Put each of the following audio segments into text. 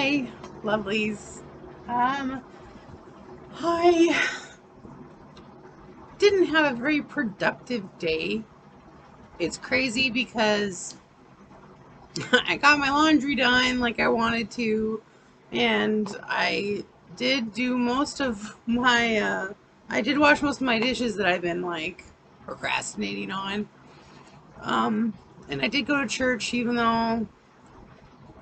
Hi, lovelies. I didn't have a very productive day. It's crazy because I got my laundry done like I wanted to, and I did do most of my, I did wash most of my dishes that I've been like procrastinating on. And I did go to church even though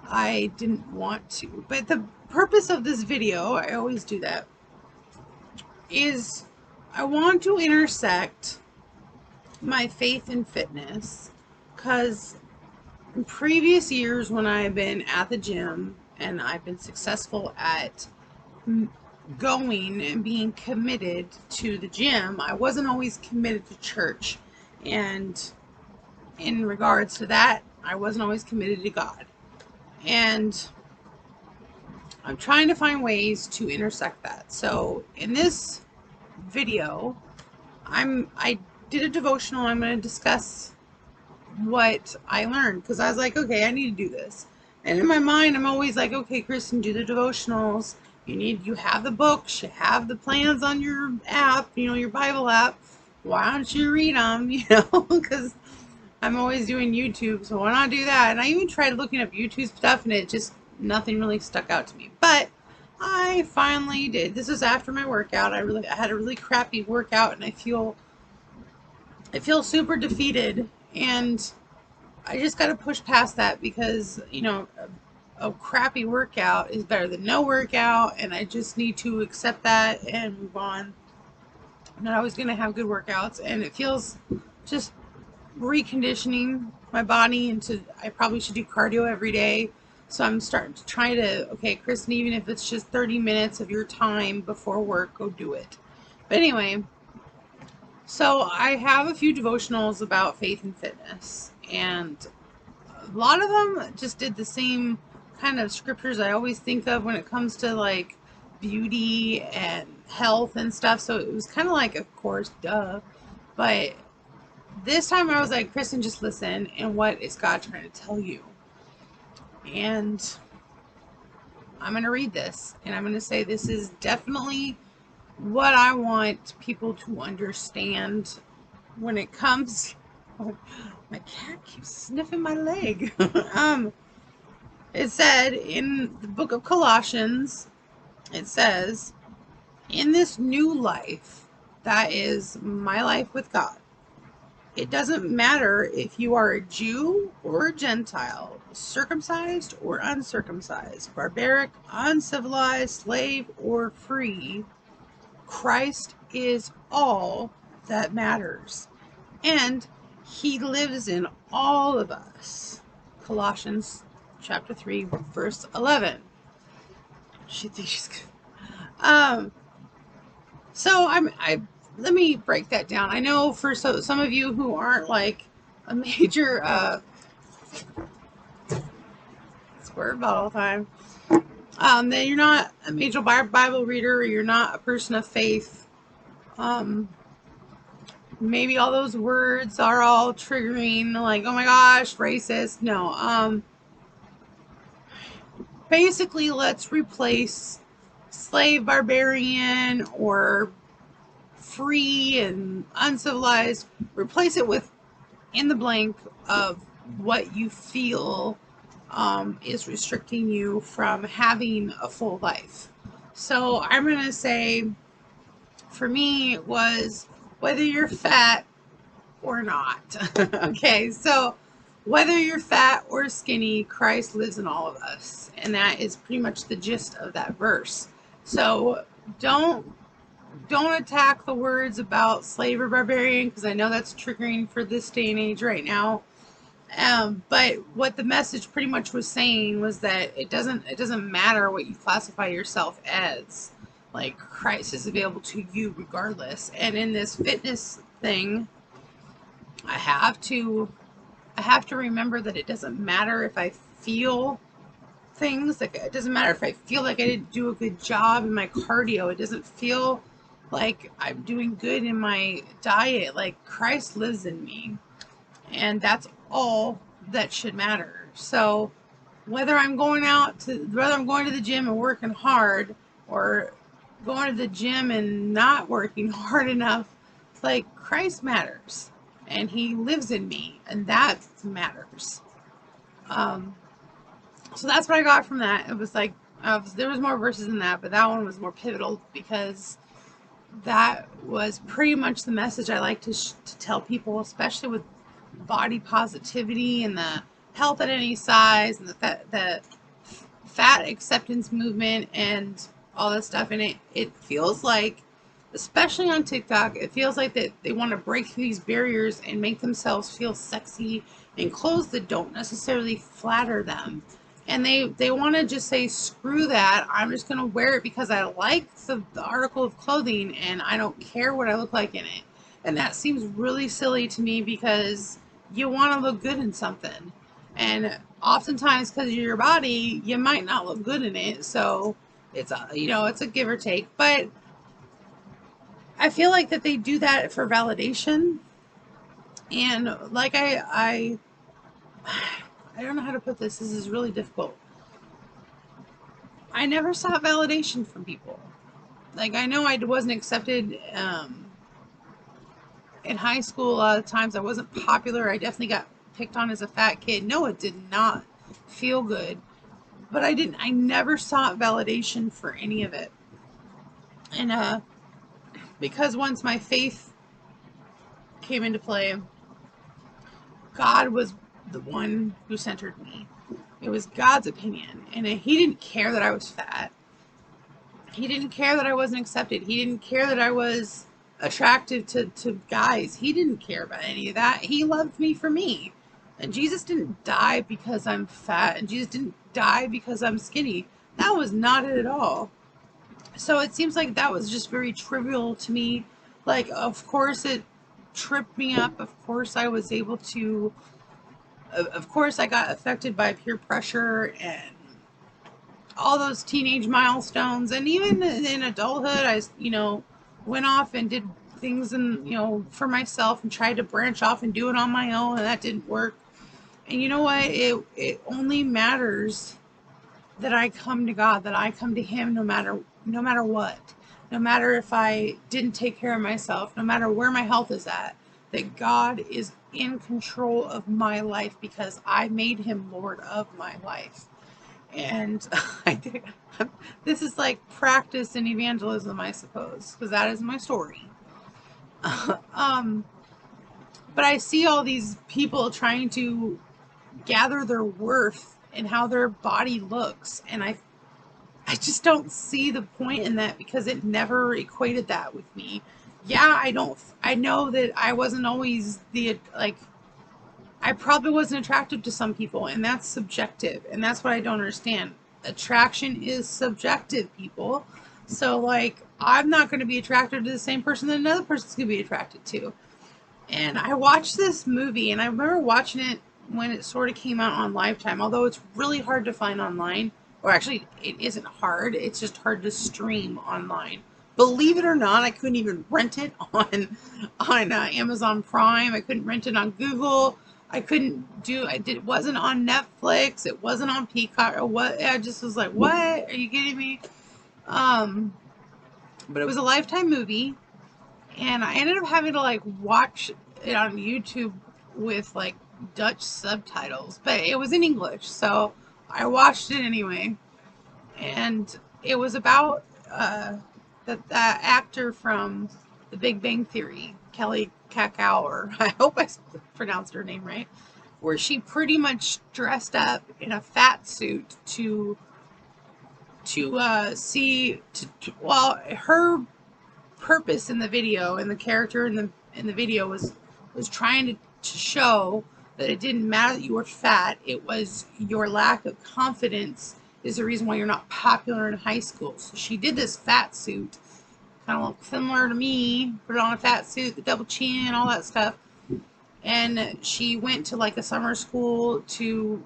I didn't want to. But the purpose of this video, I always do that, is I want to intersect my faith and fitness, because in previous years when I've been at the gym and I've been successful at going and being committed to the gym, I wasn't always committed to church. And in regards to that, I wasn't always committed to God. And I'm trying to find ways to intersect that. So in this video, I did a devotional. I'm going to discuss what I learned, because I was like, okay, I need to do this. And in my mind, I'm always like, okay, Kristen, do the devotionals. You have the books, you have the plans on your app, your Bible app. Why don't you read them? Because I'm always doing YouTube, so why not do that? And I even tried looking up YouTube stuff, and it just, nothing really stuck out to me. But I finally did. This was after my workout. I had a really crappy workout, and I feel super defeated, and I just got to push past that, because a crappy workout is better than no workout, and I just need to accept that and move on. I'm not always going to have good workouts, and it feels just reconditioning my body into, I probably should do cardio every day. So I'm starting to try to, okay, Kristen, even if it's just 30 minutes of your time before work, go do it. But anyway, so I have a few devotionals about faith and fitness, and a lot of them just did the same kind of scriptures I always think of when it comes to like beauty and health and stuff. So it was kind of like, of course, duh. But this time I was like, Kristen, just listen, and what is God trying to tell you? And I'm going to read this, and I'm going to say this is definitely what I want people to understand when it comes. Oh, my cat keeps sniffing my leg. It said in the book of Colossians, it says, in this new life, that is my life with God, it doesn't matter if you are a Jew or a Gentile, circumcised or uncircumcised, barbaric, uncivilized, slave or free, Christ is all that matters. And he lives in all of us. Colossians chapter 3, verse 11. She thinks she's good. So let me break that down. I know for some of you who aren't like a major squirt ball all the time, that you're not a major Bible reader, or you're not a person of faith. Maybe all those words are all triggering, like, oh my gosh, racist. No. Basically, let's replace slave, barbarian, or free and uncivilized. Replace it with in the blank of what you feel is restricting you from having a full life. So I'm going to say, for me, it was whether you're fat or not. Okay, so whether you're fat or skinny, Christ lives in all of us. And that is pretty much the gist of that verse. So don't attack the words about slave or barbarian, because I know that's triggering for this day and age right now. But what the message pretty much was saying was that it doesn't matter what you classify yourself as. Like, Christ is available to you regardless. And in this fitness thing, I have to remember that it doesn't matter if I feel things. Like, it doesn't matter if I feel like I didn't do a good job in my cardio. It doesn't feel like I'm doing good in my diet. Like, Christ lives in me, and that's all that should matter. So whether I'm going to the gym and working hard, or going to the gym and not working hard enough, like, Christ matters, and he lives in me, and that matters. So that's what I got from that. It was like, there was more verses in that, but that one was more pivotal because that was pretty much the message I like to tell people, especially with body positivity and the health at any size, and the fat acceptance movement and all this stuff. And it feels like, especially on TikTok, it feels like that they want to break through these barriers and make themselves feel sexy in clothes that don't necessarily flatter them. And they want to just say, screw that, I'm just going to wear it because I like the article of clothing and I don't care what I look like in it. And that seems really silly to me because you want to look good in something. And oftentimes, because of your body, you might not look good in it. So it's it's a give or take. But I feel like that they do that for validation. And like I don't know how to put this. This is really difficult. I never sought validation from people. Like, I know I wasn't accepted in high school. A lot of times I wasn't popular. I definitely got picked on as a fat kid. No, it did not feel good. But I never sought validation for any of it. And because once my faith came into play, God was the one who centered me. It was God's opinion. And he didn't care that I was fat. He didn't care that I wasn't accepted. He didn't care that I was attractive to guys. He didn't care about any of that. He loved me for me. And Jesus didn't die because I'm fat. And Jesus didn't die because I'm skinny. That was not it at all. So it seems like that was just very trivial to me. Like, of course it tripped me up. Of course I was able to, of course I got affected by peer pressure and all those teenage milestones. And even in adulthood, I, went off and did things and, for myself and tried to branch off and do it on my own. And that didn't work. And you know what? It only matters that I come to God, that I come to him no matter what. No matter if I didn't take care of myself, no matter where my health is at, that God is in control of my life because I made him Lord of my life. And this is like practice in evangelism, I suppose, because that is my story. But I see all these people trying to gather their worth in how their body looks, and I just don't see the point in that because it never equated that with me. Yeah, I know that I wasn't always I probably wasn't attractive to some people, and that's subjective, and that's what I don't understand. Attraction is subjective, people. So, like, I'm not going to be attracted to the same person that another person's going to be attracted to. And I watched this movie, and I remember watching it when it sort of came out on Lifetime, although it's really hard to find online. Or actually, it isn't hard. It's just hard to stream online. Believe it or not, I couldn't even rent it on Amazon Prime. I couldn't rent it on Google. I couldn't do. It wasn't on Netflix. It wasn't on Peacock or what. I just was like, what? Are you kidding me? But it was a Lifetime movie, and I ended up having to like watch it on YouTube with like Dutch subtitles, but it was in English, so I watched it anyway. And it was about the actor from The Big Bang Theory, Kelly Kakao, or I hope I pronounced her name right, where she pretty much dressed up in a fat suit well, her purpose in the video, and the character in the video was trying to show that it didn't matter that you were fat. It was your lack of confidence is the reason why you're not popular in high school. So she did this fat suit, kind of look similar to me, put on a fat suit, the double chin, all that stuff. And she went to like a summer school to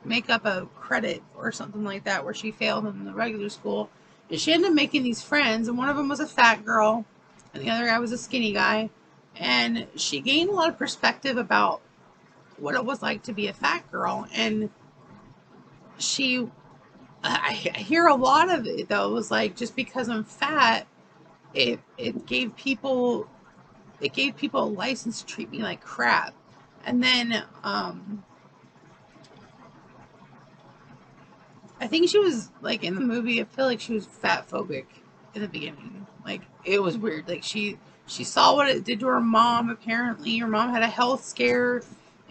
make up a credit or something like that, where she failed in the regular school. And she ended up making these friends, and one of them was a fat girl, and the other guy was a skinny guy. And she gained a lot of perspective about what it was like to be a fat girl. And she, I hear a lot of it though. It was like, just because I'm fat, it gave people, a license to treat me like crap. And then I think she was like, in the movie, I feel like she was fat phobic in the beginning. Like, it was weird. Like, she saw what it did to her mom. Apparently her mom had a health scare,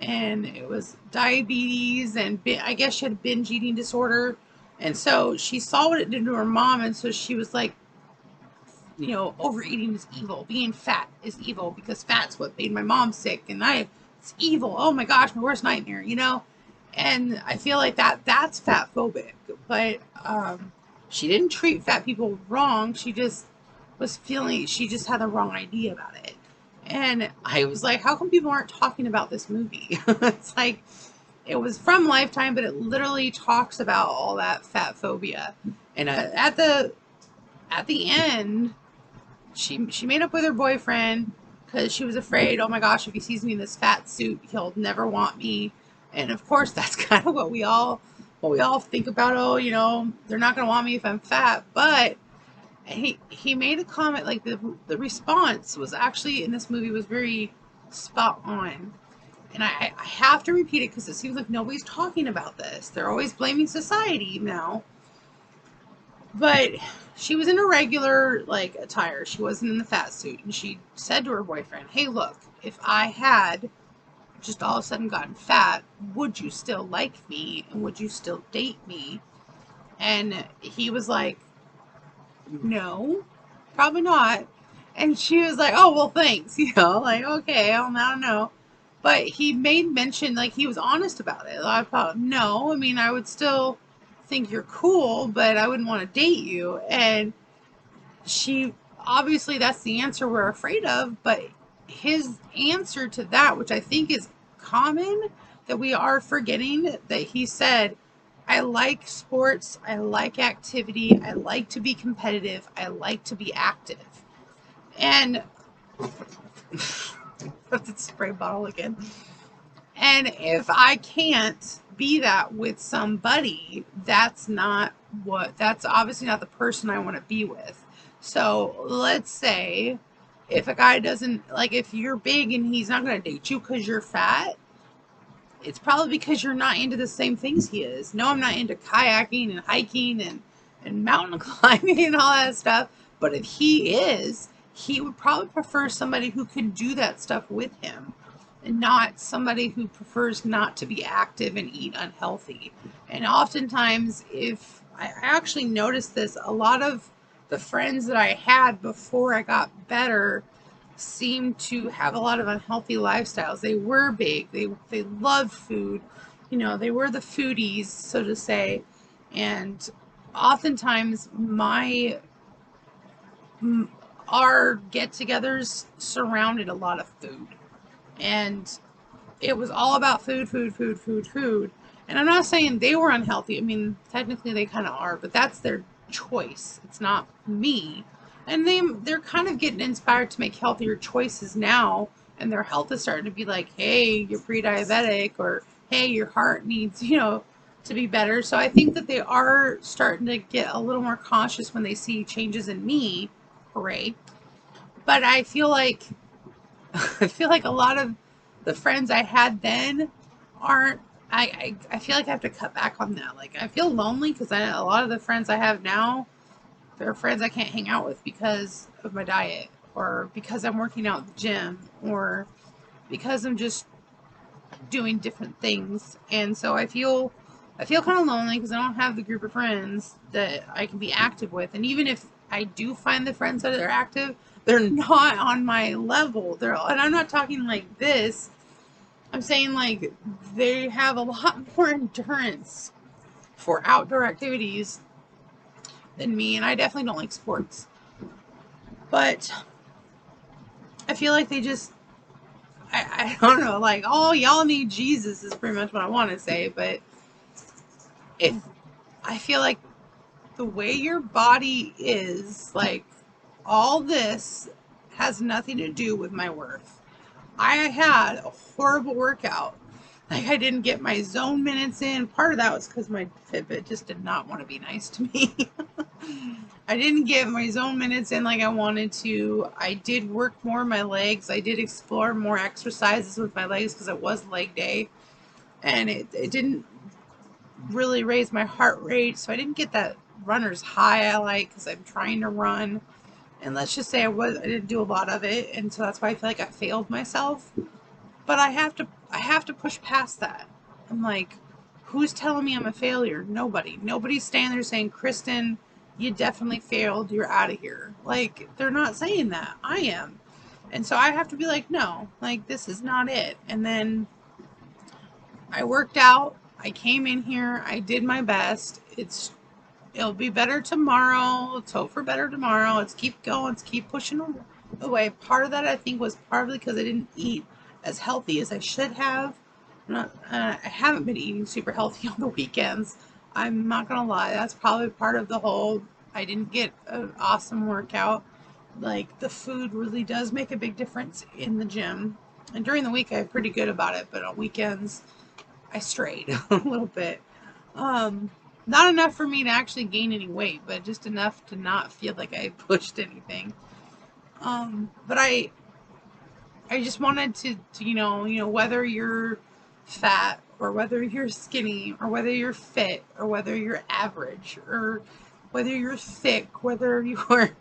and it was diabetes, and I guess she had a binge eating disorder. And so she saw what it did to her mom, and so she was like, overeating is evil. Being fat is evil because fat's what made my mom sick, and it's evil. Oh my gosh, my worst nightmare. And I feel like that's fat phobic. But she didn't treat fat people wrong. She just she just had the wrong idea about it. And I was like, how come people aren't talking about this movie? It's like, it was from Lifetime, but it literally talks about all that fat phobia. And at the end, she made up with her boyfriend because she was afraid, oh my gosh, if he sees me in this fat suit, he'll never want me. And of course, that's kind of what we all think about. Oh, they're not going to want me if I'm fat. But he made a comment, like, the response was actually in this movie was very spot on. And I have to repeat it because it seems like nobody's talking about this. They're always blaming society now. But she was in a regular, like, attire. She wasn't in the fat suit. And she said to her boyfriend, hey, look, if I had just all of a sudden gotten fat, would you still like me? And would you still date me? And he was like, no, probably not. And she was like, oh, well, thanks. Like, okay, I don't know. But he made mention, like, he was honest about it. I thought, no, I mean, I would still think you're cool, but I wouldn't want to date you. And she, obviously, that's the answer we're afraid of. But his answer to that, which I think is common, that we are forgetting, that he said, I like sports, I like activity, I like to be competitive, I like to be active. And the spray bottle again. And if I can't be that with somebody, that's obviously not the person I want to be with. So let's say if a guy doesn't, like, if you're big and he's not going to date you because you're fat, it's probably because you're not into the same things he is. No, I'm not into kayaking and hiking and mountain climbing and all that stuff. But if he is, he would probably prefer somebody who can do that stuff with him, and not somebody who prefers not to be active and eat unhealthy. And oftentimes, if I actually noticed this, a lot of the friends that I had before I got better seemed to have a lot of unhealthy lifestyles. They were big. They loved food. They were the foodies, so to say. And oftentimes our get-togethers surrounded a lot of food. And it was all about food, food, food, food, food. And I'm not saying they were unhealthy. I mean, technically they kind of are, but that's their choice. It's not me. And they're kind of getting inspired to make healthier choices now, and their health is starting to be like, hey, you're pre-diabetic, or hey, your heart needs, to be better. So I think that they are starting to get a little more conscious when they see changes in me. Hooray. But I feel like a lot of the friends I had then aren't. I feel like I have to cut back on that. Like, I feel lonely because a lot of the friends I have now, they're friends I can't hang out with because of my diet, or because I'm working out at the gym, or because I'm just doing different things. And so I feel kind of lonely because I don't have the group of friends that I can be active with. And even if I do find the friends that are active, they're not on my level. And I'm not talking like this. I'm saying, like, they have a lot more endurance for outdoor activities than me, and I definitely don't like sports. But I feel like they just, I don't know, like, oh, y'all need Jesus is pretty much what I want to say. But if I feel like the way your body is, like, all this has nothing to do with my worth. I had a horrible workout Like, I didn't get my zone minutes in. Part of that was because my Fitbit just did not want to be nice to me. I didn't get my zone minutes in like I wanted to. I did work more of my legs. I did explore more exercises with my legs because it was leg day. And it didn't really raise my heart rate. So I didn't get that runner's high I like because I'm trying to run. And let's just say I didn't do a lot of it. And so that's why I feel like I failed myself. But I have to push past that. I'm like, who's telling me I'm a failure? Nobody. Nobody's standing there saying, Kristen, you definitely failed. You're out of here. Like, they're not saying that. I am. And so I have to be like, no, like, this is not it. And then I worked out. I came in here. I did my best. It'll be better tomorrow. Let's hope for better tomorrow. Let's keep going. Let's keep pushing away. Part of that, I think, was partly because I didn't eat as healthy as I should have. I haven't been eating super healthy on the weekends. I'm not going to lie. That's probably part of the whole, I didn't get an awesome workout. Like, the food really does make a big difference in the gym. And during the week, I'm pretty good about it. But on weekends, I strayed a little bit. Not enough for me to actually gain any weight, but just enough to not feel like I pushed anything. But I just wanted to whether you're fat or whether you're skinny or whether you're fit or whether you're average or whether you're thick, whether you're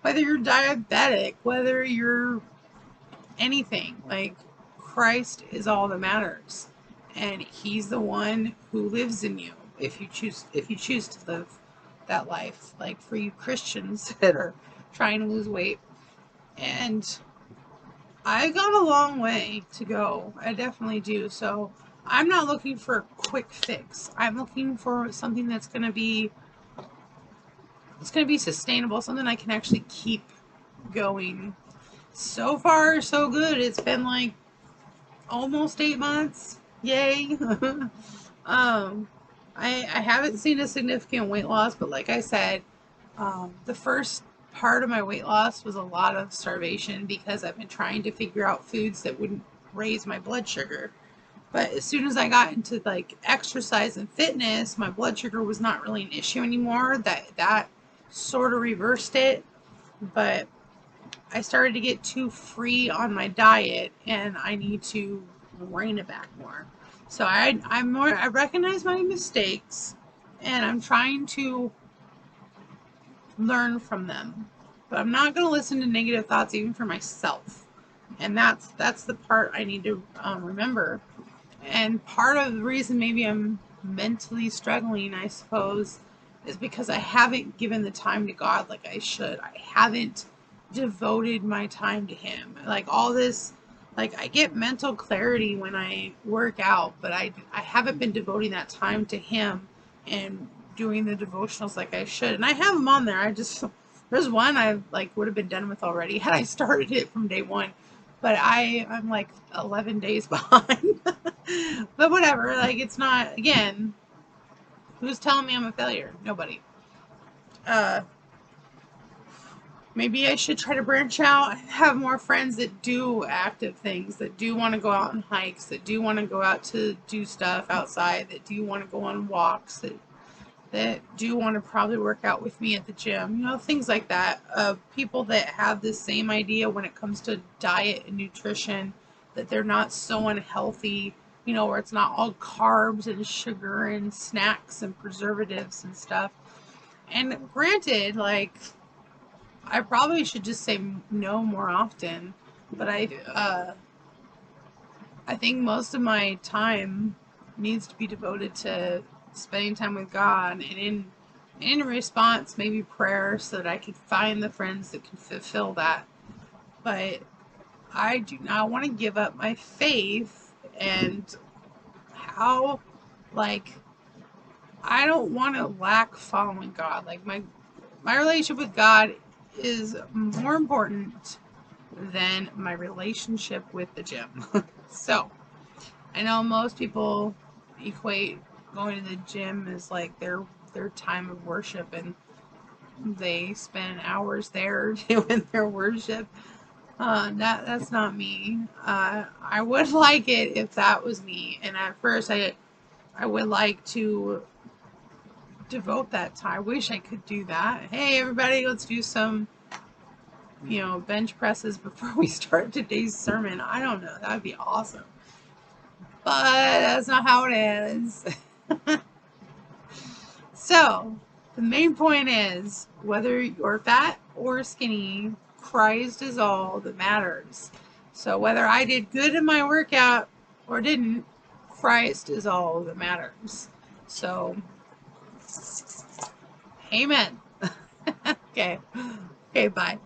diabetic, whether you're anything, like, Christ is all that matters. And he's the one who lives in you if you choose to live that life, like for you Christians that are trying to lose weight. And I got a long way to go. I definitely do. So I'm not looking for a quick fix. I'm looking for something that's going to be sustainable, something I can actually keep going. So far, so good. It's been like almost 8 months. Yay. I haven't seen a significant weight loss, but like I said, the first part of my weight loss was a lot of starvation because I've been trying to figure out foods that wouldn't raise my blood sugar. But as soon as I got into like exercise and fitness, my blood sugar was not really an issue anymore. That sort of reversed it, but I started to get too free on my diet, and I need to rein it back more. So I recognize my mistakes, and I'm trying to learn from them. But I'm not going to listen to negative thoughts even for myself. And that's the part I need to remember. And part of the reason maybe I'm mentally struggling, I suppose, is because I haven't given the time to God like I should. I haven't devoted my time to him. Like all this, like I get mental clarity when I work out, but I haven't been devoting that time to him and doing the devotionals like I should. And I have them on there. There's one I like would have been done with already had I started it from day one. But I'm like 11 days behind. But whatever, like it's not, again, who's telling me I'm a failure? Nobody. Maybe I should try to branch out, have more friends that do active things, that do want to go out on hikes, that do want to go out to do stuff outside, that do want to go on walks, that do want to probably work out with me at the gym, things like that. People that have the same idea when it comes to diet and nutrition, that they're not so unhealthy, where it's not all carbs and sugar and snacks and preservatives and stuff. And granted, like, I probably should just say no more often, but I think most of my time needs to be devoted to spending time with God, and in response, maybe prayer, so that I can find the friends that can fulfill that. But I do not want to give up my faith, and how, like, I don't want to lack following God. Like, my relationship with God is more important than my relationship with the gym. So, I know most people equate going to the gym as like their time of worship, and they spend hours there doing their worship. That's not me. I would like it if that was me. And at first, I would like to devote that time. I wish I could do that. Hey, everybody, let's do some, bench presses before we start today's sermon. I don't know. That would be awesome. But that's not how it is. So, the main point is whether you're fat or skinny, Christ is all that matters. So, whether I did good in my workout or didn't, Christ is all that matters. So, amen. Okay. Okay, bye.